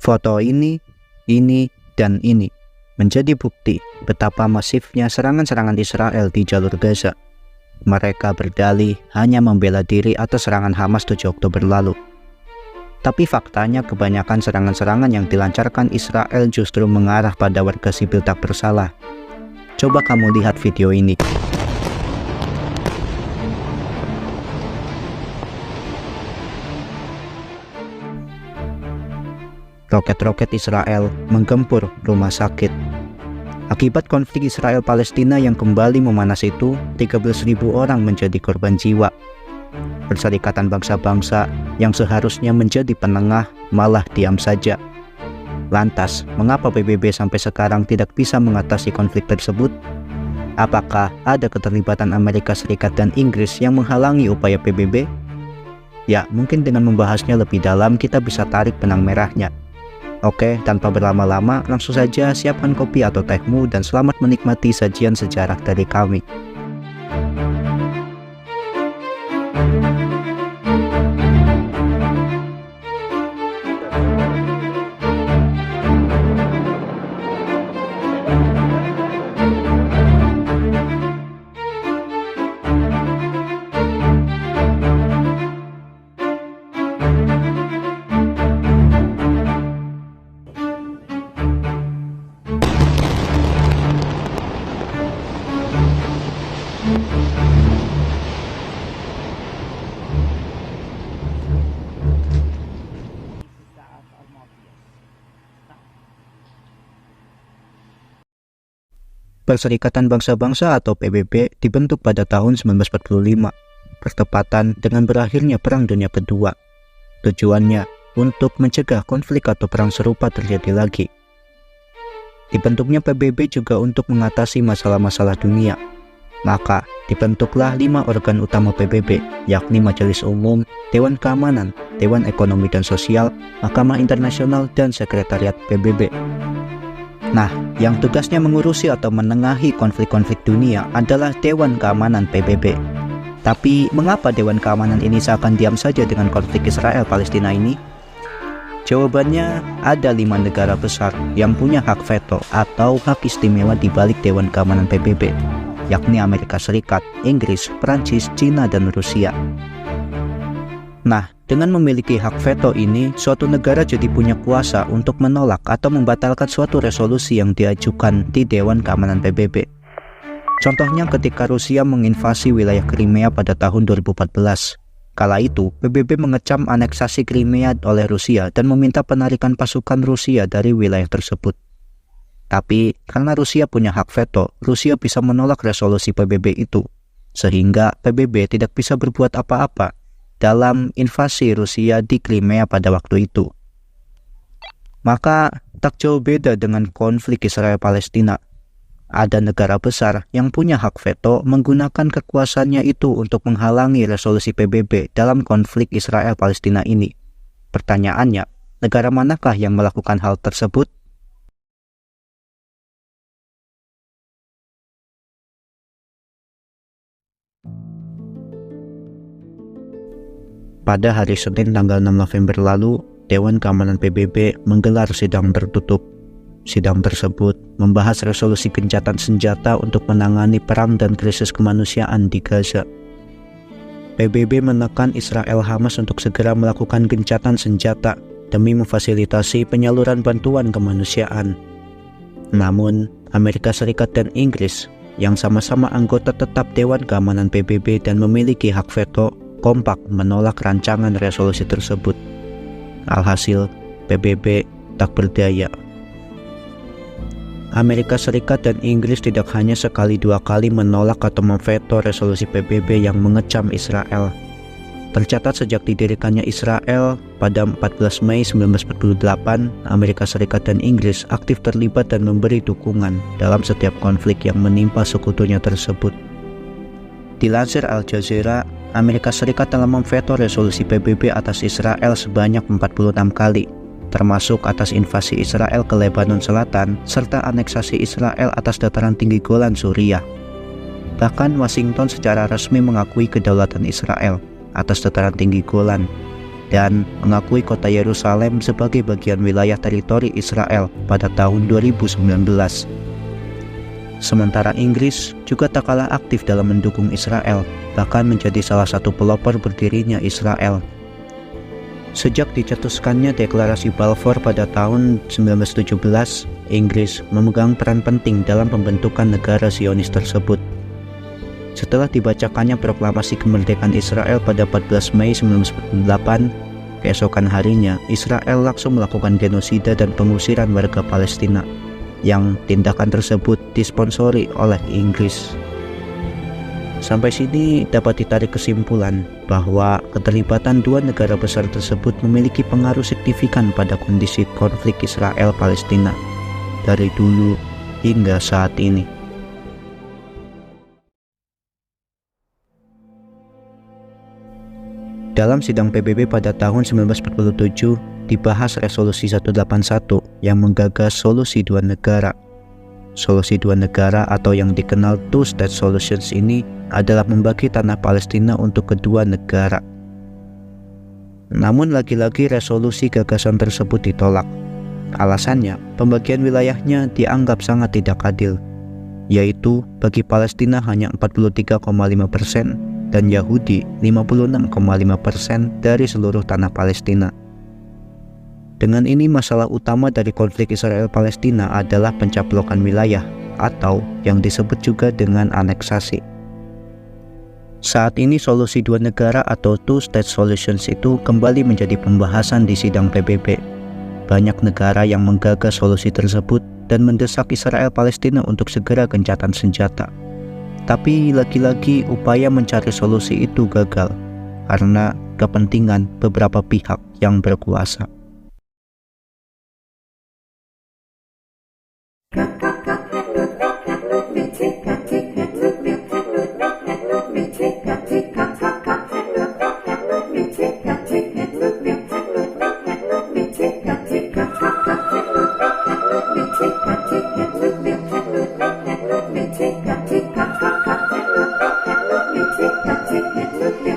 Foto ini, dan ini menjadi bukti betapa masifnya serangan-serangan Israel di jalur Gaza. Mereka berdalih hanya membela diri atas serangan Hamas 7 Oktober lalu. Tapi faktanya kebanyakan serangan-serangan yang dilancarkan Israel justru mengarah pada warga sipil tak bersalah. Coba kamu lihat video ini. Roket-roket Israel menggempur rumah sakit. Akibat konflik Israel-Palestina yang kembali memanas itu, 13.000 orang menjadi korban jiwa. Perserikatan bangsa-bangsa yang seharusnya menjadi penengah malah diam saja. Lantas, mengapa PBB sampai sekarang tidak bisa mengatasi konflik tersebut? Apakah ada keterlibatan Amerika Serikat dan Inggris yang menghalangi upaya PBB? Ya, mungkin dengan membahasnya lebih dalam kita bisa tarik benang merahnya. Oke, tanpa berlama-lama, langsung saja siapkan kopi atau tehmu dan selamat menikmati sajian sejarah dari kami. Perserikatan Bangsa-Bangsa atau PBB dibentuk pada tahun 1945, bertepatan dengan berakhirnya Perang Dunia Kedua. Tujuannya untuk mencegah konflik atau perang serupa terjadi lagi. Dibentuknya PBB juga untuk mengatasi masalah-masalah dunia. Maka dibentuklah 5 organ utama PBB, yakni Majelis Umum, Dewan Keamanan, Dewan Ekonomi dan Sosial, Mahkamah Internasional, dan Sekretariat PBB. Nah, yang tugasnya mengurusi atau menengahi konflik-konflik dunia adalah Dewan Keamanan PBB. Tapi, mengapa Dewan Keamanan ini seakan diam saja dengan konflik Israel-Palestina ini? Jawabannya, ada 5 negara besar yang punya hak veto atau hak istimewa di balik Dewan Keamanan PBB, yakni Amerika Serikat, Inggris, Prancis, Cina, dan Rusia. Nah, dengan memiliki hak veto ini, suatu negara jadi punya kuasa untuk menolak atau membatalkan suatu resolusi yang diajukan di Dewan Keamanan PBB. Contohnya ketika Rusia menginvasi wilayah Crimea pada tahun 2014. Kala itu, PBB mengecam aneksasi Crimea oleh Rusia dan meminta penarikan pasukan Rusia dari wilayah tersebut. Tapi, karena Rusia punya hak veto, Rusia bisa menolak resolusi PBB itu, sehingga PBB tidak bisa berbuat apa-apa dalam invasi Rusia di Crimea pada waktu itu. Maka tak jauh beda dengan konflik Israel-Palestina. Ada negara besar yang punya hak veto menggunakan kekuasaannya itu untuk menghalangi resolusi PBB dalam konflik Israel-Palestina ini. Pertanyaannya, negara manakah yang melakukan hal tersebut? Pada hari Senin tanggal 6 November lalu, Dewan Keamanan PBB menggelar sidang tertutup. Sidang tersebut membahas resolusi gencatan senjata untuk menangani perang dan krisis kemanusiaan di Gaza. PBB menekan Israel Hamas untuk segera melakukan gencatan senjata demi memfasilitasi penyaluran bantuan kemanusiaan. Namun, Amerika Serikat dan Inggris yang sama-sama anggota tetap Dewan Keamanan PBB dan memiliki hak veto kompak menolak rancangan resolusi tersebut. Alhasil, PBB tak berdaya. Amerika Serikat dan Inggris tidak hanya sekali 2 kali menolak atau memveto resolusi PBB yang mengecam Israel. Tercatat sejak didirikannya Israel pada 14 Mei 1948, Amerika Serikat dan Inggris aktif terlibat dan memberi dukungan dalam setiap konflik yang menimpa sekutunya tersebut. Dilansir Al Jazeera, Amerika Serikat telah memveto resolusi PBB atas Israel sebanyak 46 kali, termasuk atas invasi Israel ke Lebanon Selatan serta aneksasi Israel atas dataran tinggi Golan Suriah. Bahkan Washington secara resmi mengakui kedaulatan Israel atas dataran tinggi Golan. dan mengakui kota Yerusalem sebagai bagian wilayah teritori Israel pada tahun 2019. Sementara Inggris juga tak kalah aktif dalam mendukung Israel, bahkan menjadi salah satu pelopor berdirinya Israel. Sejak dicetuskannya Deklarasi Balfour pada tahun 1917, Inggris memegang peran penting dalam pembentukan negara Zionis tersebut. Setelah dibacakannya proklamasi kemerdekaan Israel pada 14 Mei 1948, keesokan harinya Israel langsung melakukan genosida dan pengusiran warga Palestina, yang tindakan tersebut disponsori oleh Inggris. Sampai sini dapat ditarik kesimpulan bahwa keterlibatan dua negara besar tersebut memiliki pengaruh signifikan pada kondisi konflik Israel-Palestina dari dulu hingga saat ini. Dalam sidang PBB pada tahun 1947, dibahas resolusi 181 yang menggagas solusi dua negara. Solusi dua negara atau yang dikenal Two-State Solutions ini adalah membagi tanah Palestina untuk kedua negara. Namun lagi-lagi resolusi gagasan tersebut ditolak. Alasannya, pembagian wilayahnya dianggap sangat tidak adil, yaitu bagi Palestina hanya 43,5% dan Yahudi 56,5% dari seluruh tanah Palestina. Dengan ini, masalah utama dari konflik Israel-Palestina adalah pencaplokan wilayah atau yang disebut juga dengan aneksasi. Saat ini solusi dua negara atau Two-State Solutions itu kembali menjadi pembahasan di sidang PBB. Banyak negara yang menggagas solusi tersebut dan mendesak Israel-Palestina untuk segera gencatan senjata. Tapi lagi-lagi upaya mencari solusi itu gagal karena kepentingan beberapa pihak yang berkuasa. Look